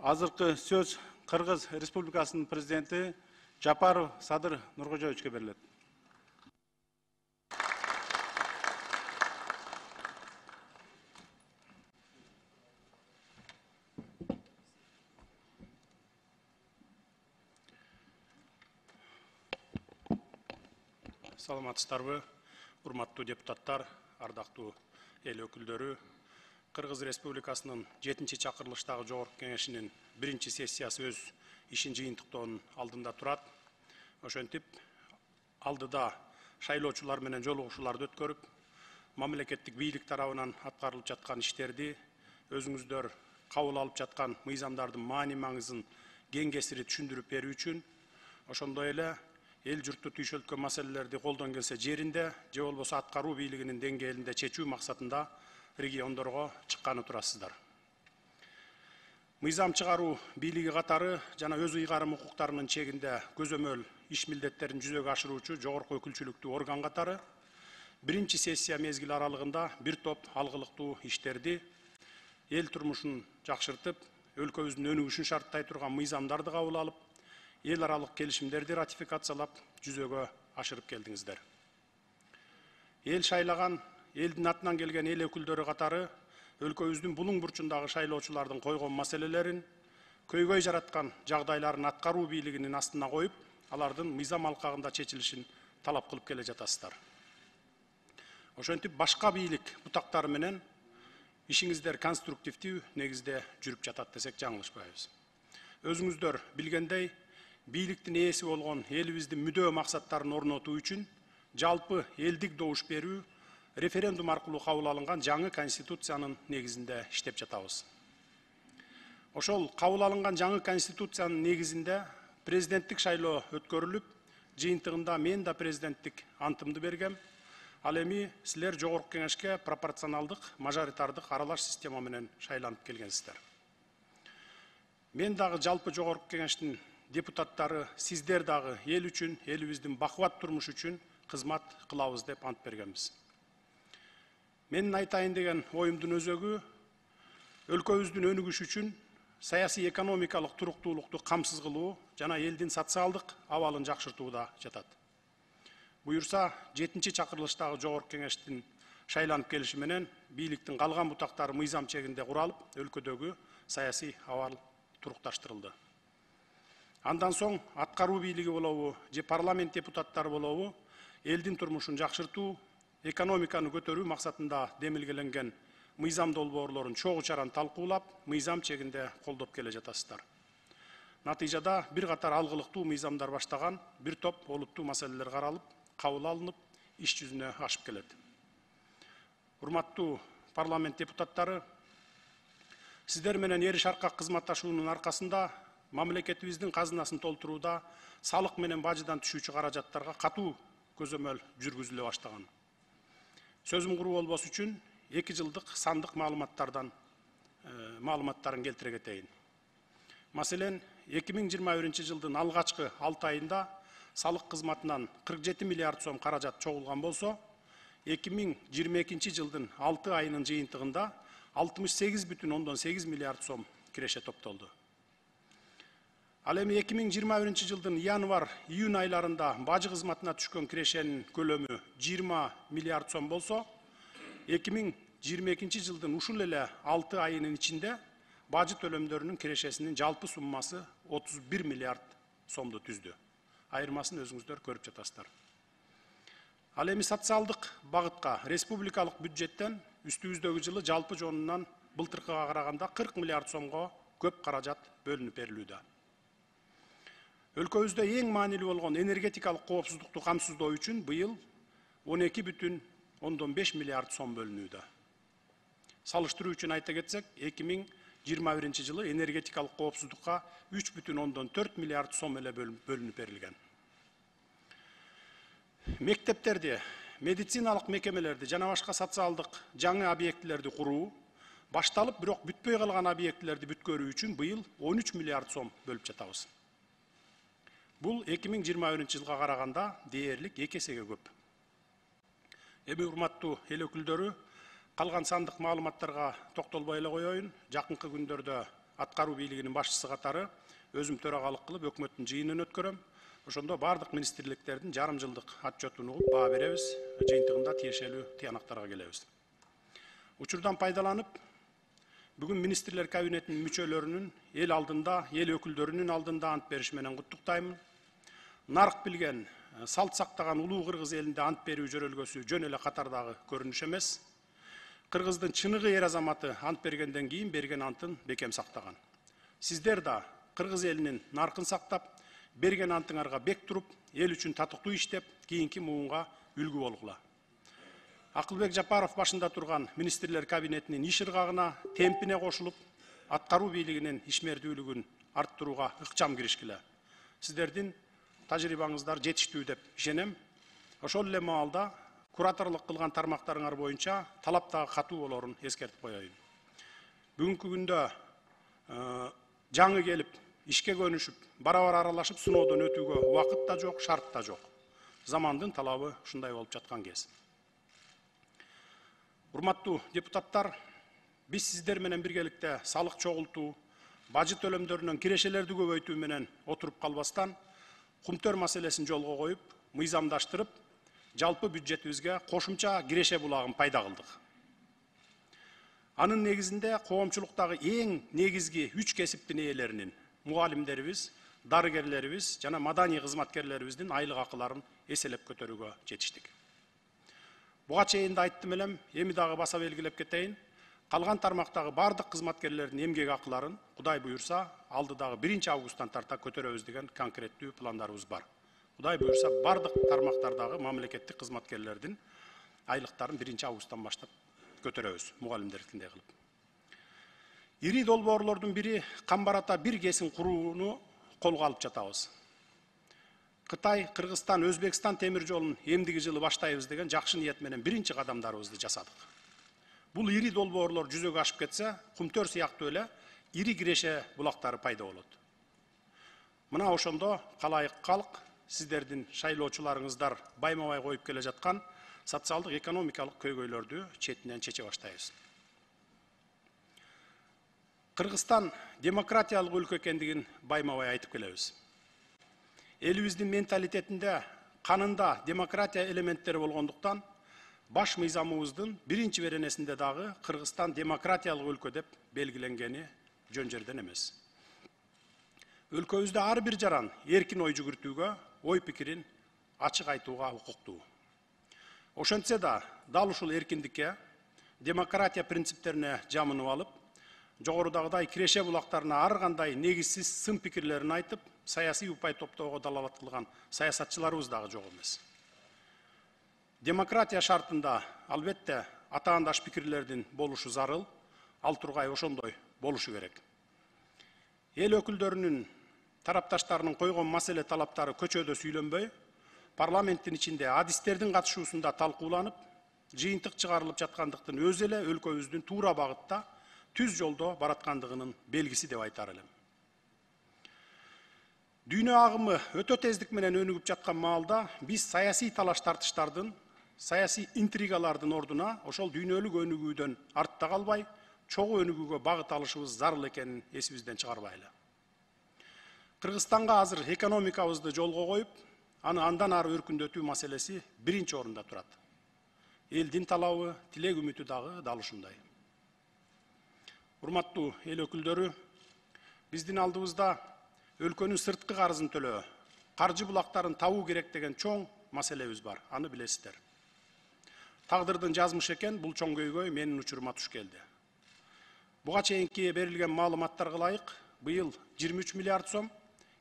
Азыркы сөз Кыргыз Республикасынын президенти Жапаров Садыр Нуркожоевичке берилет. Саламатсыздарбы, урматтуу депутаттар, ардактуу эл өкүлдөрү. Кыргыз Республикасынын 7-чи чакырылыштагы Жогорку Кеңешинин 1-чи сессиясы өз ишин жыйынтыктоонун алдында турат. Ошентип, алдыда шайлоочулар менен жолугушууларды өткөрүп, мамлекеттик бийлик тарабынан аткарылып жаткан иштерди, өзүңүздөр кабыл алып жаткан мыйзамдардын маани маңызын кең кесири түшүндүрүп берүү үчүн, ошондой эле эл журтту түйшөлткөн маселелерди колдон келсе жеринде, же болбосо аткаруу бийлигинин деңгээлинде чечүү максатында региондорго чыкканы турасыздар. Мыйзам чыгаруу бийлиги катары жана өз ыйгарым укуктарынын чегинде көзөмөл иш милдеттерин жүзөгө ашыруучу жогорку өкүлчүлүктүү орган катары 1-чи сессия мезгили аралыгында бир топ алгылыктуу иштерди эл турмушун жакшыртып, өлкөбүздүн өнүгүшүн шарттай турган мыйзамдарды кабыл алып, эл аралык келишимдерди ратификациялап жүзөгө ашырып келдиңиздер. Эл шайлаган, элдин атынан келген эл өкүлдөрү катары өлкөбүздүн булуң бурчундагы шайлоочулардын койгон маселелерин, көйгөй жараткан жагдайларын аткаруу бийлигинин астына коюп, алардын мыйзам алкагында чечилишин талап кылып келе жатасыздар. Ошентип, башка бийлик бутактары менен ишиңиздер конструктивдүү негизде жүрүп жатат десек жаңылышпайбыз. Өзүңүздөр билгендей, бийликтин ээси болгон элибиздин мүдөө максаттарын орнотуу үчүн жалпы элдик добуш берүү референдум аркылуу кабыл алынган жаңы конституциянын негизинде иштеп жатабыз. Ошол кабыл алынган жаңы конституциянын негизинде президенттик шайлоо өткөрүлүп, жыйынтыгында мен да президенттик антымды бергем. Ал эми силер Жогорку Кеңешке пропорционалдык, мажоритардык аралаш система менен шайланып келгенсиздер. Мен дагы жалпы Жогорку Кеңештин депутаттары, сиздер дагы эл үчүн, элибиздин бакубат турмуш үчүн кызмат кылабыз деп ант бергенбиз. Менин айтайын деген оюмдун өзөгү өлкөбүздүн өнүгүшү үчүн саясий экономикалык туруктуулукту камсыз кылуу жана элдин социалдык абалын жакшыртууда жатат. Буюрса, 7-чи чакырылыштагы Жогорку Кеңештин шайланып келиши менен бийликтин калган бутактары мыйзам чегинде куралып, өлкөдөгү саясий абал турукташтырылды. Андан соң аткаруу бийлиги болобу, же парламент депутаттары болобу, элдин турмушун жакшыртуу, экономиканы көтөрүү максатында демилгеленген мыйзам долбоорлорун чогуу чаран талкуулап, мыйзам чегинде колдоп келе жатасыздар. Натыйжада бир катар алгылыктуу мыйзамдар баштаган бир топ олуттуу маселелер каралып, кабыл алынып, иш жүзүнө ашып келет. Урматтуу парламент депутаттары, сиздер менен эри шаркак кызматташуунун аркасында мамлекетибиздин казынасын толтурууда салык менен бажыдан түшүүчү каражаттарга катуу көзөмөл жүргүзүлө баштаган. Сөзүм куруу болбош үчүн 2 жылдык сандык маалыматтарын келтире кетейин. Маселен, 2021 жылдын алгачкы 6 айында салык кызматынан 47 миллиард сом каражат чогулган болсо, 2022 жылдын 6 айынын жыйынтыгында 68,8 миллиард сом киреше топтолду. Ал эми 2021 жылдын январь-июнь айларында бажы кызматына түшкөн кирешенин көлөмү 20 миллиард сом болсо, 2022 жылдын ушул эле 6 айынын ичинде бажы төлөмдөрүнүн кирешесинин жалпы суммасы 31 миллиард сомду түздү. Айырмасын өзүңүздөр көрүп жатасыздар. Ал эми социалдык багытка республикалык бюджеттен үстүбүздөгү жылы жалпы жонунан былтыркыга караганда 40 миллиард сомго көп каражат бөлүнүп берилүүдө. Өлкөбүздө эң маанилүү болгон энергетикалык коопсуздукту камсыздоо үчүн быйыл 12,5 миллиард сом бөлүнүүдө. Салыштыруу үчүн айта кетсек, 2021 жылы энергетикалык коопсуздукка 3,4 миллиард сом эле бөлүнүп берилген. Мектептерди, медициналык мекемелерди жана башка социалдык жаңы объектилерди куруу башталып, бирок бүтпөй калган объектилерди бүткөрүү үчүн быйыл 13 миллиард сом бөлүп жатабыз. Бул 2021 жылга караганда дээрлик 2 эсеге көп. Эми урматтуу эл өкүлдөрү, калган сандык маалыматтарга токтолбой эле коеюн. Жакынкы күндөрдө аткаруу бийлигинин башчысы катары өзүм төрагалык кылып өкмөттүн жыйынын өткөрөм. Ошондо бардык министрликтердин жарым жылдык отчетун угуп баа беребиз, жыйынтыгында тиешелүү тыянактарга келебиз. Учурдан пайдаланып, бүгүн министрлер кабинетинин мүчөлөрүнүн эл алдында, эл өкүлдөрүнүн алдында ант бериши менен куттуктайм. Нарк билген, салт сактаган улуу кыргыз элинде ант берүү жөрөлгөсү жөн эле катардагы көрүнүш эмес. Кыргыздын чыныгы эр азаматы ант бергенден кийин берген антын бекем сактаган. Сиздер да кыргыз элинин наркын сактап, берген антыңарга бек туруп, эл үчүн татыктуу иштеп, кийинки муунга үлгү болгула. Акылбек Жапаров башында турган министрлер кабинетинин иш ыргагына, темпине кошулуп, аткаруу бийлигинин ишмердүүлүгүн арттырууга ыкчам киришкиле. Сиздердин тажрыйбаңыздар жетиштүү деп ишенем. Ошол эле маалда кураторлук кылган тармактарыңар боюнча талаптагы катуу болорун эскертип коеюн. Бүгүнкү күндө жаңы келип, ишке көнүшүп, бара-бара аралашып, сыноодон өтүүгө убакыт да жок, шарт да жок. Замандын талабы ушундай болуп жаткан кез. Урматтуу депутаттар, биз сиздер менен биргеликте салык чогултуу, бажы төлөмдөрүнөн кирешелерди көбөйтүү менен отуруп калбастан, кумтөр маселесин жолго коюп, мыйзамдаштырып, жалпы бюджетибизге кошумча киреше булагын пайда кылдык. Анын негизинде коомчулуктагы эң негизги 3 кесиптин ээлеринин, мугалимдерибиз, дарыгерлерибиз жана маданий кызматкерлерибиздин айлык акыларын эселеп көтөрүүгө жетиштик. Буга чейин да айттым элем, эми дагы баса белгилеп кетейин. Калган тармактагы бардык кызматкерлердин эмгек акыларын Кудай буюрса, алдыдагы 1-августтан тарта көтөрөбүз деген конкреттүү пландарыбыз бар. Кудай буюрса, бардык тармактардагы мамлекеттик кызматкерлердин айлыктарын 1-августтан баштап көтөрөбүз, мугалимдердикиндей кылып. Ири долбоорлордун бири Камбар-Ата 1 кесин курууну колго алып жатабыз. Кытай, Кыргызстан, Өзбекстан темир жолун эмдиги жылы баштайбыз деген жакшы ниет менен биринчи кадамдарыбызды жасадык. Бул ири долбоорлор жүзөгө ашып кетсе, кумтөр сыяктуу эле ири киреше булактары пайда болот. Мына ошондо калайык калк, сиздердин шайлоочуларыңыздар байма-бай коюп келе жаткан социалдык экономикалык көйгөйлөрдү четинен чече баштайбыз. Кыргызстан демократиялык өлкө экендигин байма-бай айтып келебиз. Элибиздин менталитетинде, канында демократия элементтери болгондуктан, баш мыйзамыбыздын биринчи беренесинде дагы Кыргызстан демократиялык өлкө деп белгиленгени жөн жерден эмес. Өлкөбүздө ар бир жаран эркин ой жүгүртүүгө, ой пикирин ачык айтууга укуктуу. Ошентсе да, дал ушул эркиндикке, демократия принциптерине жамынып алып, жогорудагыдай киреше булактарына ар кандай негизсиз сын пикирлерин айтып, саясий упай топтоого далалат кылган саясатчыларыбыз дагы жок эмес. Демократия шартында албетте атаандаш пикирлердин болушу зарыл, ал тургай ошондой болушу керек. Эл өкүлдөрүнүн тарапташтарынын койгон маселе талаптары көчөдө сүйлөнбөй, парламенттин ичинде адистердин катышуусунда талкууланып, жыйынтык чыгарылып жаткандыктын өзү эле өлкөбүздүн туура багытта, түз жолдо бараткандыгынын белгиси деп айтар элем. Дүйнө агымы өтө тездик менен өнүгүп жаткан маалда биз саясий талаш тартыштардын, саясий интригалардын ордуна ошол дүйнөлүк өнүгүүдөн артта калбай, чогуу өнүгүүгө багыт алышыбыз зарыл экенин эсибизден чыгарбайлы. Кыргызстанга азыр экономикабызды жолго коюп, аны андан ары өркүндөтүү маселеси биринчи орунда турат. Элдин талабы, тилек үмүтү дагы дал ушундай. Урматтуу эл өкүлдөрү, биздин алдыбызда өлкөнүн сырткы карызын төлөө, каржы булактарын табуу керек деген чоң маселебиз бар, аны билесиздер. Тагдырдын жазмышы экен, бул чоң көйгөй менин учурума туш келди. Буга чейинки берилген маалыматтарга ылайык, быйыл 23 миллиард сом,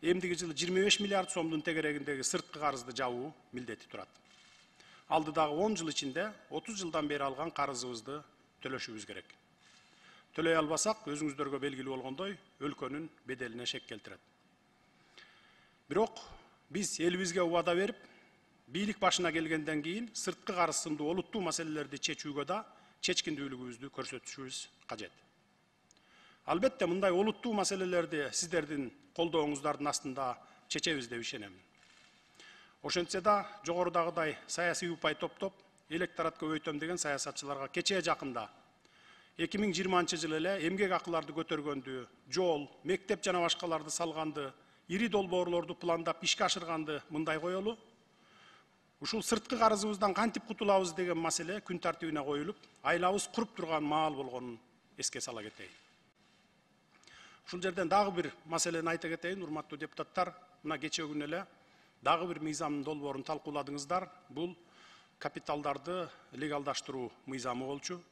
эмдиги жылы 25 миллиард сомдун тегерегиндеги сырткы карызды жабуу милдети турат. Алдыдагы 10 жыл ичинде 30 жылдан бери алган карызыбызды төлөшүбүз керек. Төлөй албасак, өзүңүздөргө белгилүү болгондой, өлкөнүн беделине шек келтирет. Бирок биз элибизге убада берип, бийлик башына келгенден кийин сырткы карыз сындуу олуттуу маселелерди чечүүгө да чечкиндүүлүгүбүздү көрсөтүшүбүз кажет. Албетте, мындай олуттуу маселелерди сиздердин колдооңуздардын астында чечебиз деп ишенем. Ошентсе да, жогорудагыдай саясий упай топтоп, электорат көбөйтөм деген саясатчыларга кечээ жакында 2020 жылы эле эмгек акыларды көтөргөндү, жол, мектеп жана башкаларды салганды, ири долбоорлорду пландап ишке ашырганды мындай коелу. Ушул сырткы карызыбыздан кантип кутулабыз деген маселе күн тартибине коюлуп, айлабыз куруп турган маал болгонун эске сала кетейин. Ушул жерден дагы бир маселени айта кетейин, урматтуу депутаттар. Мына кечээ күнү эле дагы бир мыйзамдын долбоорун талкууладыңыздар. Бул капиталдарды легалдаштыруу мыйзамы болчу.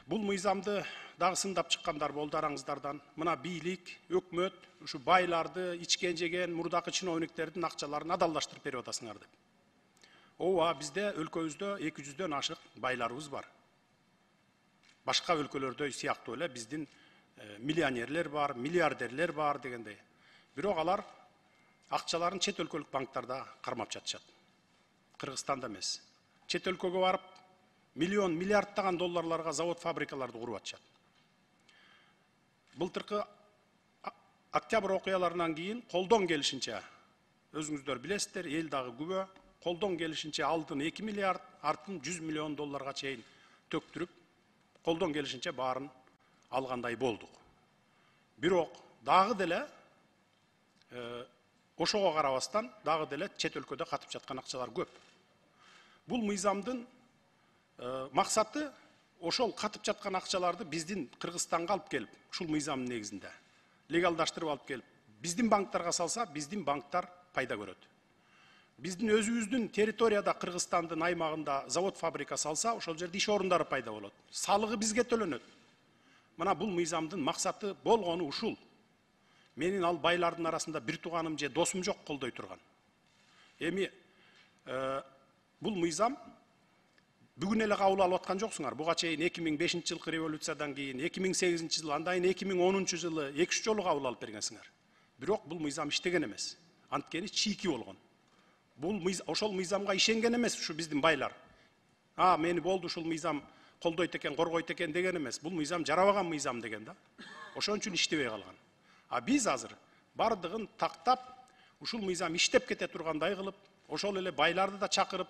Бул мыйзамды дагы сындап чыккандар болду араңыздардан. Мына бийлик, өкмөт ушу байларды, ичкен жеген мурдакы чиновниктердин акчаларын адалдаштырып берип атасыңар деп. Ооба, бизде өлкөбүздө 200дөн ашык байларыбыз бар. Башка өлкөлөрдө сыяктуу эле биздин миллионерлер бар, миллиардерлер бар дегендей. Бирок алар акчаларын чет өлкөлүк банктарда кармап жатышат. Кыргызстанда эмес. Чет өлкөгө барып, миллион, миллиардтаган долларларга завод, фабрикаларды куруп атышат. Былтыркы октябрь окуяларынан кийин колдон келишинче, өзүңүздөр билесиздер, эл дагы күбө, колдон келишинче алдын 2 миллиард, артын 100 миллион долларга чейин төктүрүп, колдон келишинче баарын алгандай болдук. Бирок дагы деле ошого карабастан дагы деле чет өлкөдө катып жаткан акчалар көп. Бул мыйзамдын максаты ошол катып жаткан акчаларды биздин Кыргызстанга алып келип, ушул мыйзамдын негизинде легалдаштырып алып келип, биздин банктарга салса, биздин банктар пайда көрөт. Биздин өзүбүздүн территорияда Кыргызстандын аймагында завод, фабрика салса, ошол жерде иш орундары пайда болот. Салыгы бизге төлөнөт. Мына бул мыйзамдын максаты болгону ушул. Менин ал байлардын арасында бир тууганым же досум жок колдой турган. Эми бул мыйзам бүгүн эле кабыл алып аткан жоксуңар. Буга чейин 2005-жылкы революциядан кийин, 2008-жылы, андан кийин 2010-жылы 2-3 жолу кабыл алып бергенсиңер. Бирок бул мыйзам иштеген эмес. Анткени чийки болгон. Бул ошол мыйзамга ишенген эмес ушу биздин байлар. Мени болду ушул мыйзам колдойт экен, коргойт экен деген эмес. Бул мыйзам жарабаган мыйзам деген да. Ошон үчүн иштебей калган. Биз азыр бардыгын тактап, ушул мыйзам иштеп кете тургандай кылып, ошол эле байларды да чакырып,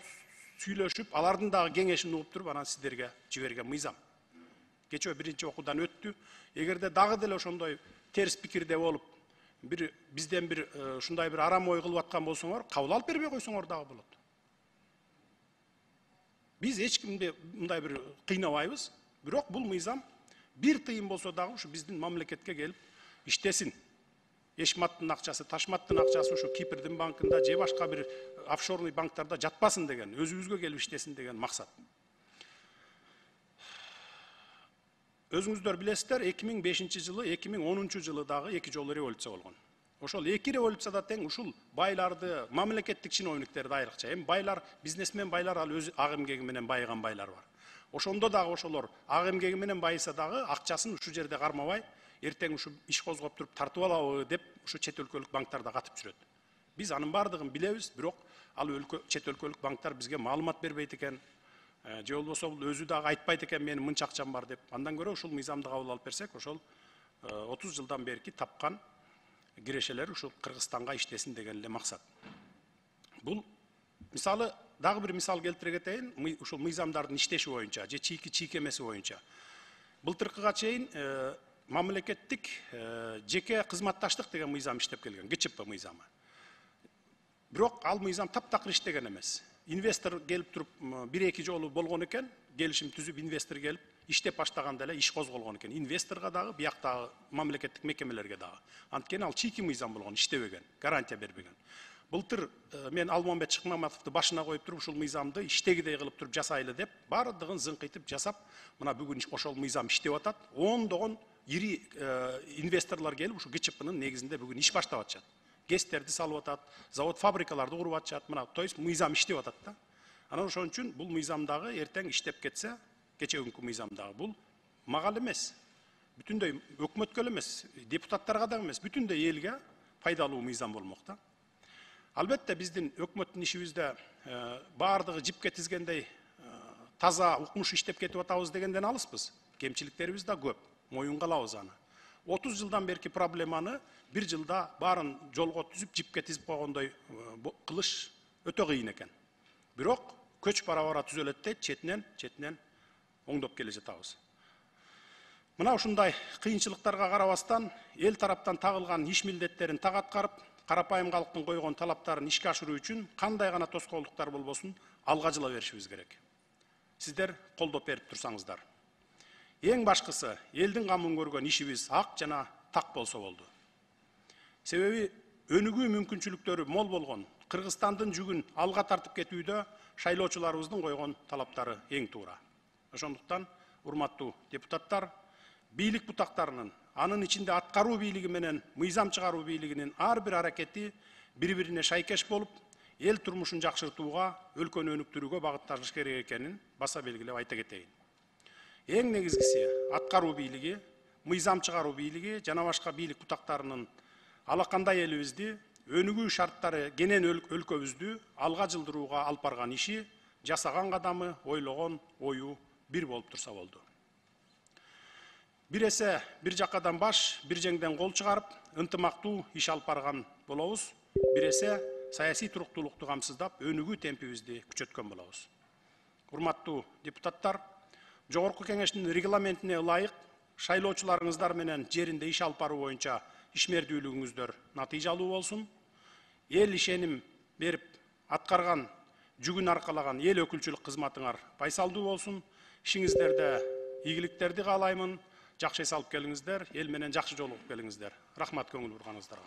сүйлөшүп, алардын дагы кеңешин угуп туруп, анан сиздерге жиберген мыйзам. Кечээ биринчи окуудан өттү. Эгерде дагы деле ошондой терс пикирде болуп, бизден бир ушундай бир арам ой кылып аткан болсоңор, кабыл алып бербей койсоңор дагы болот. Биз эч кимди мындай бир кыйнабайбыз. Бирок бул мыйзам бир тыйын болсо дагы ушу биздин мамлекетке келип иштесин. Эшматтын акчасы, Ташматтын акчасы ушу Кипрдин банкында же башка бир офшорный банктарда жатпасын деген, өзүбүзгө келип иштесин деген максат. Өзүңүздөр билесиздер, 2005-жылы, 2010-жылы дагы 2 жолу революция болгон. Ошол 2 революцияда тең ушул байларды, мамлекеттик чиновниктерди айрыкча, эми байлар, бизнесмен байлар ал өз ак эмгеги менен байыган байлар бар. Ошондо дагы ошолор ак эмгеги менен байыса дагы акчасын ушу жерде кармабай, эртең ушу иш козгоп туруп тартып алабы деп ушу чет өлкөлүк банктарда катып жүрөт. Биз анын бардыгын билебиз, бирок ал чет өлкөлүк банктар бизге маалымат бербейт экен, же болбосо өзү дагы айтпайт экен менин мынча акчам бар деп. Андан көрө ушул мыйзамды кабыл алып берсек, ошол 30 жылдан берки тапкан кирешелер ушул Кыргызстанга иштесин деген эле максат. Бул мисалы дагы бир мисал келтире кетейин, ушул мыйзамдардын иштеши боюнча же чийки эмеси боюнча. Былтыркыга чейин мамлекеттик жеке кызматташтык деген мыйзам иштеп келген, ГЧП мыйзамы. Бирок ал мыйзам таптакыр иштеген эмес. Инвестор келип туруп 1-2 жолу болгон экен, келишим түзүп инвестор келип иштеп баштаганда эле иш козголгон экен. Инвесторго дагы, бияктагы мамлекеттик мекемелерге дагы. Анткени ал чийки мыйзам болгон, иштебеген, гарантия бербеген. Былтыр мен Алмамбет Шыкмаматовду башына коюп туруп ушул мыйзамды иштегидей кылып туруп жасайлы деп, бардыгын зыңкыйтып жасап, мына бүгүн ошол мыйзам иштеп атат. Ондогон ири инвесторлор келип ушу ГЧПнын негизинде бүгүн иш баштап атышат. ГЭСтерди салып атат, завод, фабрикаларды куруп атышат. Мына, то есть мыйзам иштеп атат да. Анан ошон үчүн бул мыйзамдагы эртең иштеп кетсе, кечеүнкү мыйзамдагы бул мага эмес, бүтүндөй өкмөткө эмес, депутаттарга да эмес, бүтүндөй элге пайдалуу мыйзам болмок да. Албетте биздин өкмөттүн ишибизде бардыгы жипке тизгендей таза укмуш иштеп кетип атабыз дегенден алыспыз. Кемчиликтерибиз да көп, моюнга алабыз аны. 30 жылдан берки проблеманы bir жылда барын жолго түзүп, жипке тизип койгондой кылыш өтө кыйын экен. Бирок көч бара-бара түзөлөт дейт, четинен оңдоп келе жатабыз. Мына ушундай кыйынчылыктарга карабастан эл тараптан тагылган иш милдеттерин так аткарып, карапайым калктын койгон талаптарын ишке ашыруу үчүн кандай гана тоскоолдуктар болбосун алга жыла беришибиз керек. Сиздер колдоп берип турсаңыздар. Эң башкысы элдин камын көргөн ишибиз ак жана так болсо болду. Себеби өнүгүү мүмкүнчүлүктөрү мол болгон Кыргызстандын жүгүн алга тартып кетүүдө шайлоочуларыбыздын койгон талаптары эң туура. Ошондуктан, урматтуу депутаттар, бийлик бутактарынын, анын ичинде аткаруу бийлиги менен мыйзам чыгаруу бийлигинин ар бир аракети бири-бирине шайкеш болуп, эл турмушун жакшыртууга, өлкөнү өнүктүрүүгө багытталышы керек экенин баса белгилеп айта кетейин. Эң негизгиси аткаруу бийлиги, мыйзам чыгаруу бийлиги жана башка бийлик бутактарынын алакандай элибизди өнүгүү шарттары кенен өлкөбүздү алга жылдырууга алып барган иши, жасаган кадамы, ойлогон ою бир болуп турса болду. Бир эсе бир жакадан баш, бир жеңден кол чыгарып, ынтымактуу иш алып барган болобуз. Бир эсе саясий туруктуулукту камсыздап, өнүгүү темпибизди күчөткөн болобуз. Урматтуу депутаттар, Жогорку Кеңештин регламентине ылайык шайлоочуларыңыздар менен жеринде иш алып баруу боюнча ишмердүүлүгүңүздөр натыйжалуу болсун. Эл ишеним берип аткарган жүгүн аркалаган эл өкүлчүлүк кызматыңар байсалдуу болсун. Ишиңиздерде ийгиликтерди каалаймын. Жакшы эс алып келиңиздер, эл менен жакшы жолугуп келиңиздер. Рахмат көңүл бурганыңыздарга.